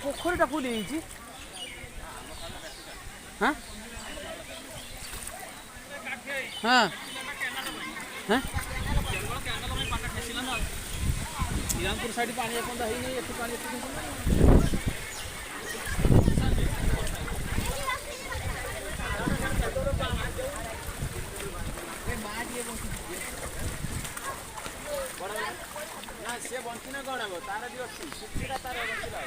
पोखरीटा कोली हाँ हाँ हाँ इरानपुर साइड पानी एपंदा ही नहीं एठी पानी एठी ना से बंची ना कोन तार भी अछि सुखीरा तार बंचिला